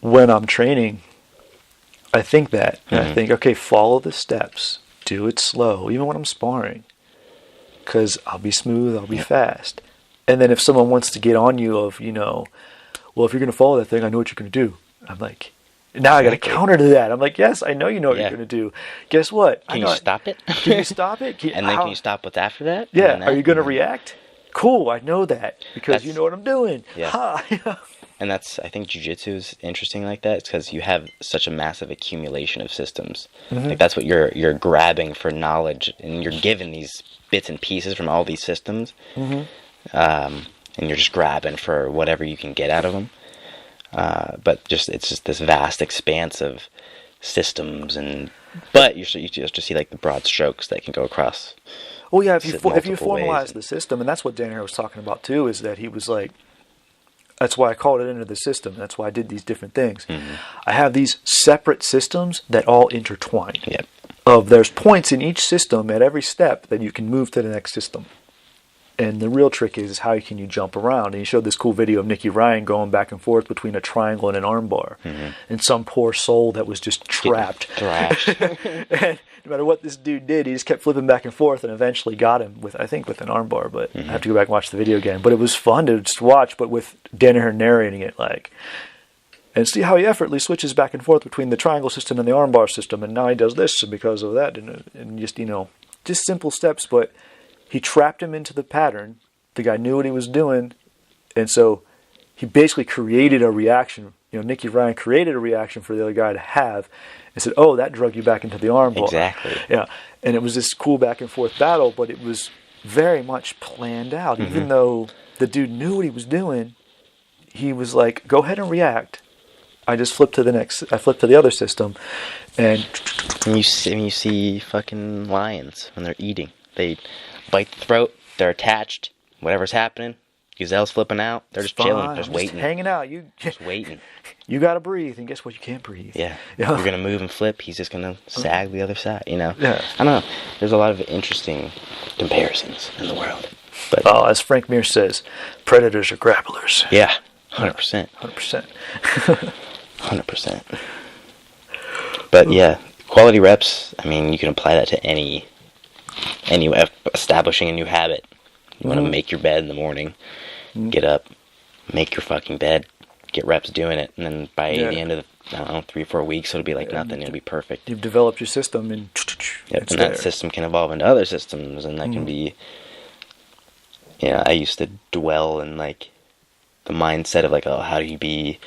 when I'm training, I think that. And I think, okay, follow the steps. Do it slow, even when I'm sparring. Because I'll be smooth, I'll be fast. And then if someone wants to get on you of, well, if you're going to follow that thing, I know what you're going to do. I'm like, now I got to counter to that. I'm like, yes, I know you know what you're going to do. Guess what? Can you stop it? Can you stop it? And then can you stop what's after that? Yeah. Are you going to react? Cool, I know that. Because you know what I'm doing. Yeah. Ha. And I think Jiu Jitsu is interesting like that. It's because you have such a massive accumulation of systems. Like, that's what you're grabbing for knowledge, and you're given these bits and pieces from all these systems, and you're just grabbing for whatever you can get out of them. But it's just this vast expanse of systems, but you just see like the broad strokes that can go across. Well, yeah, if you formalize ways. the system, and that's what Danaher was talking about too, is that he was like, that's why I called it into the system. That's why I did these different things. I have these separate systems that all intertwine. Yep. There's points in each system at every step that you can move to the next system. And the real trick is how can you jump around. And he showed this cool video of Nicky Ryan going back and forth between a triangle and an armbar. And some poor soul that was just trapped. And no matter what this dude did, he just kept flipping back and forth and eventually got him with an armbar. But I have to go back and watch the video again. But it was fun to just watch, but with Danaher narrating it, like, and see how he effortlessly switches back and forth between the triangle system and the armbar system. And now he does this because of that. And just simple steps, but he trapped him into the pattern. The guy knew what he was doing. And so he basically created a reaction. Nicky Ryan created a reaction for the other guy to have and said, oh, that drug you back into the armbar. Exactly. Yeah. And it was this cool back and forth battle, but it was very much planned out. Even though the dude knew what he was doing, he was like, go ahead and react. I flipped to the other system. And you see fucking lions when they're eating. They bite the throat, they're attached, whatever's happening, Gazelle's flipping out. They're just chilling, just waiting, hanging out. Just waiting. You gotta breathe, and guess what? You can't breathe. Yeah. You're gonna move and flip. He's just gonna sag the other side. Yeah. I don't know. There's a lot of interesting comparisons in the world. But as Frank Mir says, predators are grapplers. Yeah. 100%. 100%. 100%. But yeah, quality reps. I mean, you can apply that to any establishing a new habit. You want to make your bed in the morning, get up, make your fucking bed, get reps doing it, and then by the end of the, 3 or 4 weeks, it'll be like nothing. It'll be perfect. You've developed your system, and that system can evolve into other systems, and that can be. I used to dwell in like the mindset of like, oh, how do you be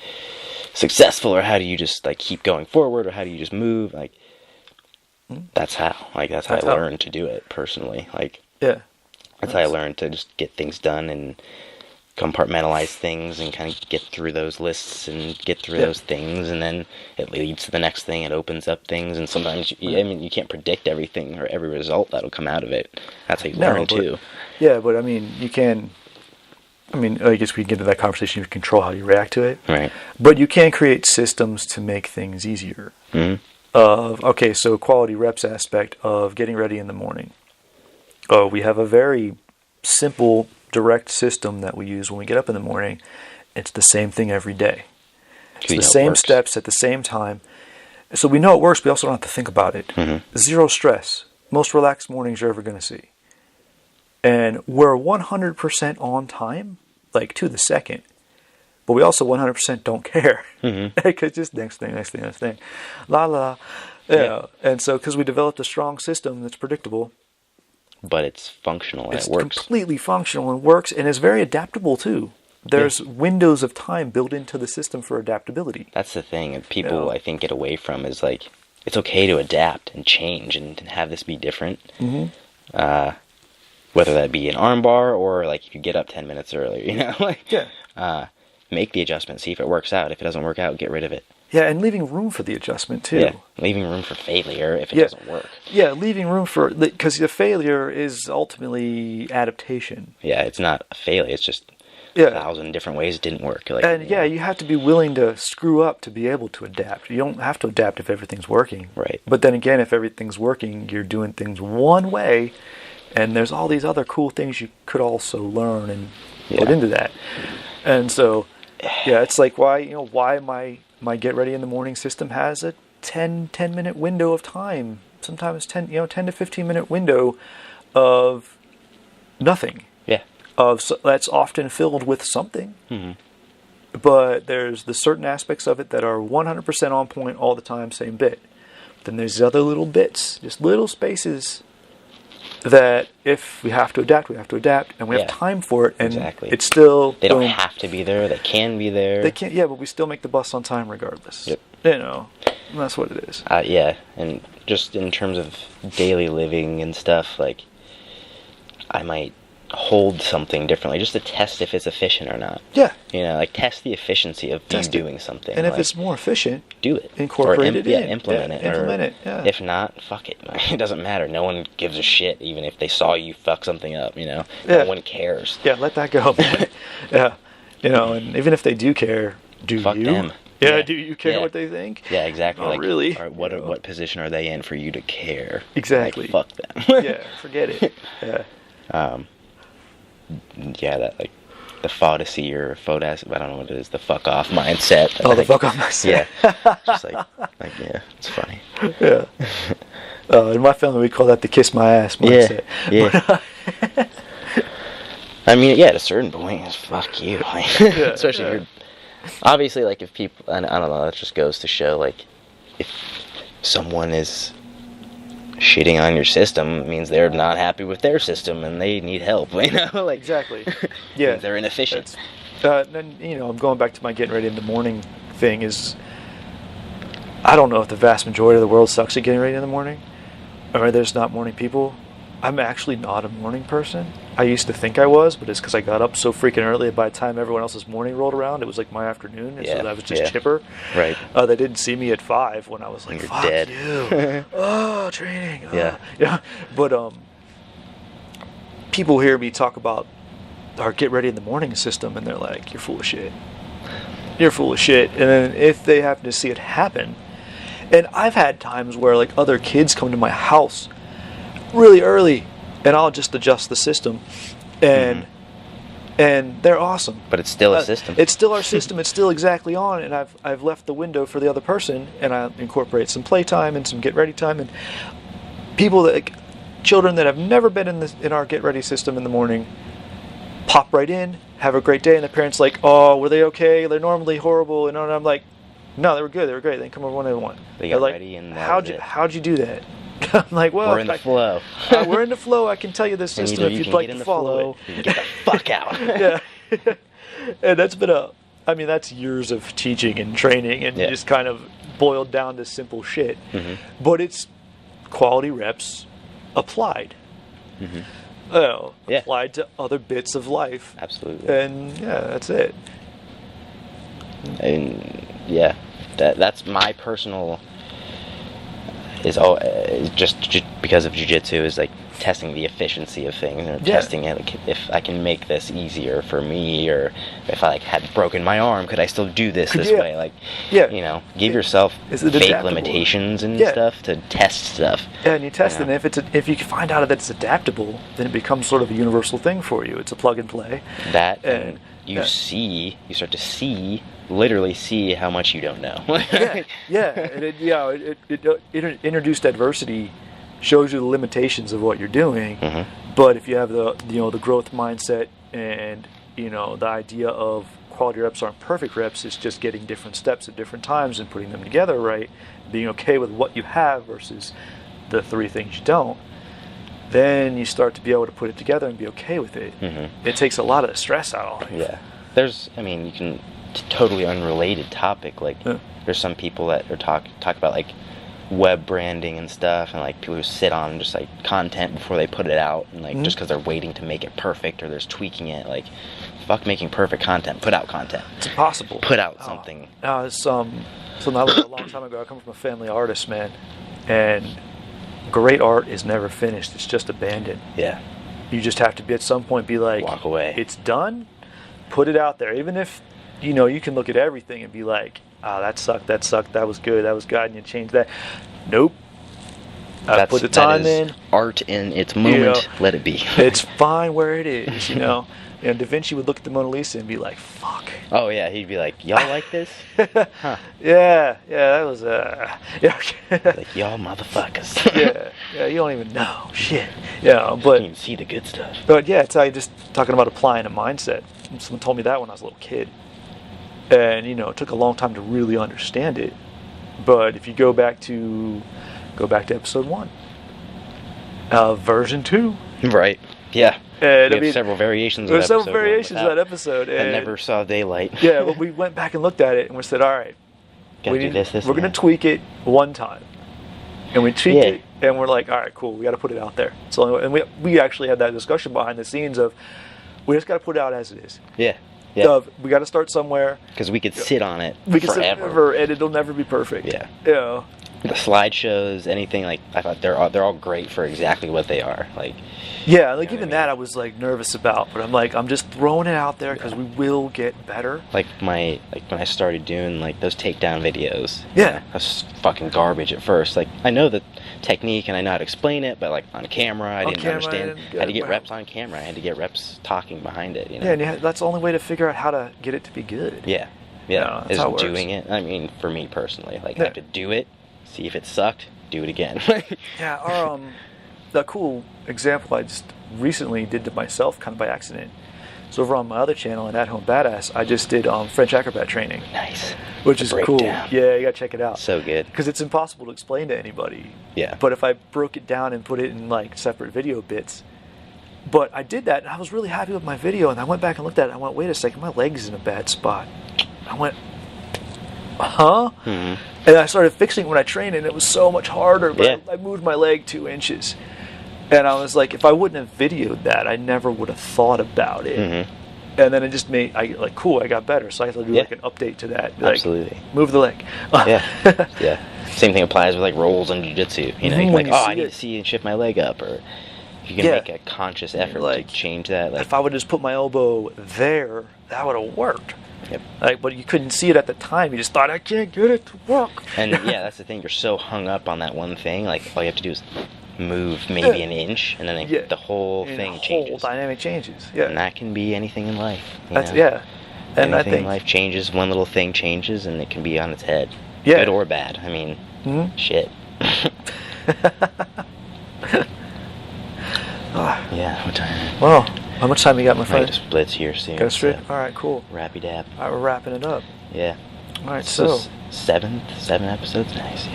successful, or how do you just like keep going forward, or how do you just move? Like that's how I learned to do it personally. Like that's how I learned to just get things done and compartmentalize things and kind of get through those lists and get through those things, and then it leads to the next thing. It opens up things, and sometimes you can't predict everything or every result that'll come out of it. That's how you learn too. Yeah, but I mean, you can. I mean, I guess we can get into that conversation. You control how you react to it, right? But you can create systems to make things easier. So quality reps aspect of getting ready in the morning. We have a very simple, direct system that we use when we get up in the morning. It's the same thing every day. It's the same steps at the same time. So we know it works, but we also don't have to think about it. Zero stress. Most relaxed mornings you're ever going to see. And we're 100% on time, like to the second. But we also 100% don't care. Because just next thing. La la. Yeah. And so because we developed a strong system that's predictable. But it's functional and it works. It's completely functional and works, and it's very adaptable too. There's windows of time built into the system for adaptability. That's the thing that people, I think, get away from is like, it's okay to adapt and change and have this be different. Whether that be an arm bar or like if you get up 10 minutes earlier, make the adjustment, see if it works out. If it doesn't work out, get rid of it. Yeah, and leaving room for the adjustment too. Yeah, leaving room for failure if it doesn't work. Yeah, leaving room for, because the failure is ultimately adaptation. Yeah, it's not a failure. It's just 1,000 different ways it didn't work. Like, and you have to be willing to screw up to be able to adapt. You don't have to adapt if everything's working. Right. But then again, if everything's working, you're doing things one way, and there's all these other cool things you could also learn and put into that. And so, it's like why my get ready in the morning system has a 10 minute window of time, sometimes 10 to 15 minute window of nothing. That's often filled with something. But there's the certain aspects of it that are 100% on point all the time, same bit. Then there's other little bits, just little spaces that if we have to adapt, and we have time for it, and it's still... They don't have to be there, they can be there. They can't, but we still make the bus on time regardless. And that's what it is. And just in terms of daily living and stuff, like, I might hold something differently just to test if it's efficient or not. Like test the efficiency of you doing something. And if it's more efficient, do it. Incorporate it in. Implement it. Implement it. If not, fuck it. It doesn't matter. No one gives a shit even if they saw you fuck something up, No one cares. Let that go. And even if they do care, fuck them. Do you care what they think? Yeah, exactly. Like, really? What position are they in for you to care? Exactly. Like, fuck them. Forget it. That like the Fodacy or Fodas, I don't know what it is, the fuck off mindset. The fuck off mindset. Just it's funny. In my family we call that the kiss my ass mindset. I mean, at a certain point, it's fuck you. Especially if you're, obviously, like if people, I don't know, that just goes to show, like, if someone is shitting on your system, it means they're not happy with their system and they need help, like exactly. They're inefficient. Then I'm going back to my getting ready in the morning thing. Is I don't know if the vast majority of the world sucks at getting ready in the morning, or there's not morning people. I'm actually not a morning person. I used to think I was, but it's because I got up so freaking early. By the time everyone else's morning rolled around, it was like my afternoon, and so I was just chipper. Right. They didn't see me at 5 when I was like, "Fuck dead. You!" Training. Yeah. But people hear me talk about our get ready in the morning system, and they're like, "You're full of shit. You're full of shit." And then if they happen to see it happen, and I've had times where like other kids come to my house really early, and I'll just adjust the system, and they're awesome. But it's still a system. It's still our system. It's still exactly on, and I've left the window for the other person, and I incorporate some playtime and some get ready time, and people that like, children that have never been in our get ready system in the morning pop right in, have a great day, and the parents like, "Oh, were they okay? They're normally horrible," and I'm like, "No, they were good. They were great. They can come over when they want." They got like, ready, and how'd you do that? I'm like, well, we're in the flow. We're in the flow. I can tell you this system if you'd like to follow it. You get the fuck out. Yeah, and that's been that's years of teaching and training, and just kind of boiled down to simple shit. But it's quality reps applied. Applied to other bits of life. Absolutely. And that's it. And that's my personal just because of jiu-jitsu is like testing the efficiency of things, or testing it, like if I can make this easier for me, or if I like had broken my arm, could I still do this way? Like, give yourself fake adaptable? Limitations and stuff to test stuff. Yeah, and you test it, and if you can find out that it's adaptable, then it becomes sort of a universal thing for you. It's a plug and play. And you start to literally see how much you don't know. And it introduced adversity, shows you the limitations of what you're doing. But if you have the growth mindset, and the idea of quality reps aren't perfect reps, it's just getting different steps at different times and putting them together right, being okay with what you have versus the three things you don't, then you start to be able to put it together and be okay with it. It takes a lot of the stress out of life. You can totally unrelated topic, like there's some people that are talk about like web branding and stuff, and like people who sit on just like content before they put it out, and like just because they're waiting to make it perfect, or there's tweaking it. Like, fuck making perfect content. Put out content. It's impossible. Put out something. It's something I learned a long time ago. I come from a family artist, man, and great art is never finished. It's just abandoned. You just have to be at some point be like, walk away. It's done. Put it out there, even if you can look at everything and be like, that sucked, that was good, and you change that. Nope. I put the time in. Art in its moment, let it be. It's fine where it is, Da Vinci would look at the Mona Lisa and be like, fuck. Oh yeah, he'd be like, y'all like this? Huh. Yeah, that was like, y'all motherfuckers. You don't even know. Shit. But you don't even see the good stuff. But it's like just talking about applying a mindset. Someone told me that when I was a little kid. And it took a long time to really understand it. But if you go back to episode 1, version 2, right? Yeah. And we have several variations. There's several variations of that episode. And never saw daylight. But we went back and looked at it, and we said, all right, we're going to tweak it one time. And we tweaked it, and we're like, all right, cool, we got to put it out there. So, and we actually had that discussion behind the scenes of, we just got to put it out as it is. We got to start somewhere. Because we could sit on it forever. Sit forever, and it'll never be perfect. The slideshows, anything, like, I thought they're all great for exactly what they are. Like, even that I was like nervous about, but I'm like, I'm just throwing it out there because we will get better. Like when I started doing like those takedown videos. I was fucking garbage at first. Like, I know the technique and I know how to explain it, but like on camera I didn't understand. I had to get reps on camera. I had to get reps talking behind it. And that's the only way to figure out how to get it to be good. Is doing it. I mean, for me personally, like I have to do it, see if it sucked, do it again. The cool example I just recently did to myself, kind of by accident. So over on my other channel, At Home Badass, I just did French acrobat training. Nice. Which is cool. Yeah, you gotta check it out. So good. Because it's impossible to explain to anybody. Yeah. But if I broke it down and put it in like separate video bits. But I did that, and I was really happy with my video, and I went back and looked at it, and I went, wait a second, my leg's in a bad spot. I went, huh? And I started fixing it when I trained, and it was so much harder, but I moved my leg 2 inches. And I was like, if I wouldn't have videoed that, I never would have thought about it. And then it just made, I got better. So I had to do like an update to that. Like, absolutely. Move the leg. Same thing applies with like rolls and jiu-jitsu. You know, you're like, I need to see and shift my leg up. Or You can make a conscious effort to change that. Like, if I would just put my elbow there, that would have worked. Yep. Like, but you couldn't see it at the time. You just thought, I can't get it to work. And yeah, that's the thing. You're so hung up on that one thing. Like, all you have to do is move maybe an inch, and then the whole thing changes. The whole dynamic changes. Yeah. And that can be anything in life. Yeah. And anything I think in life changes. One little thing changes, and it can be on its head. Yeah. Good or bad. I mean, shit. Yeah, what time? Well, how much time you got, my friend? Just blitz here soon. Got straight? All right, cool. Rappy dab. All right, we're wrapping it up. Yeah. All right, so 7 episodes. Nice.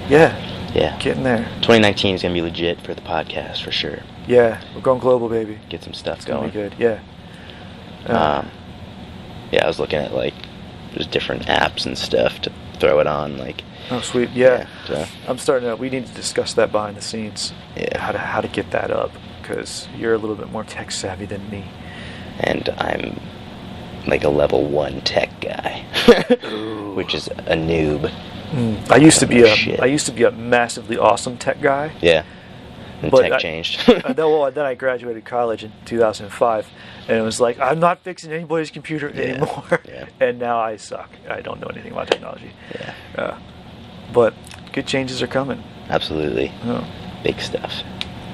Yeah. Getting there. 2019 is gonna be legit for the podcast for sure. Yeah, we're going global, baby. Get some stuff it's going. Gonna be good. Yeah. Yeah, I was looking at like there's different apps and stuff to throw it on, like. Oh, sweet. Yeah. So. I'm starting to. We need to discuss that behind the scenes. Yeah. How to get that up, because you're a little bit more tech savvy than me. And I'm like a level 1 tech guy, which is a noob. I used to be a massively awesome tech guy. Yeah. And but tech changed. Then I graduated college in 2005, and it was like, I'm not fixing anybody's computer anymore. Yeah. And now I suck. I don't know anything about technology. Yeah. But good changes are coming. Absolutely. Oh. Big stuff.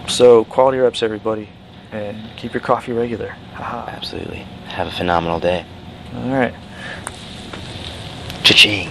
So quality reps, everybody, and keep your coffee regular. Haha. Absolutely. Have a phenomenal day. All right. Cha-ching.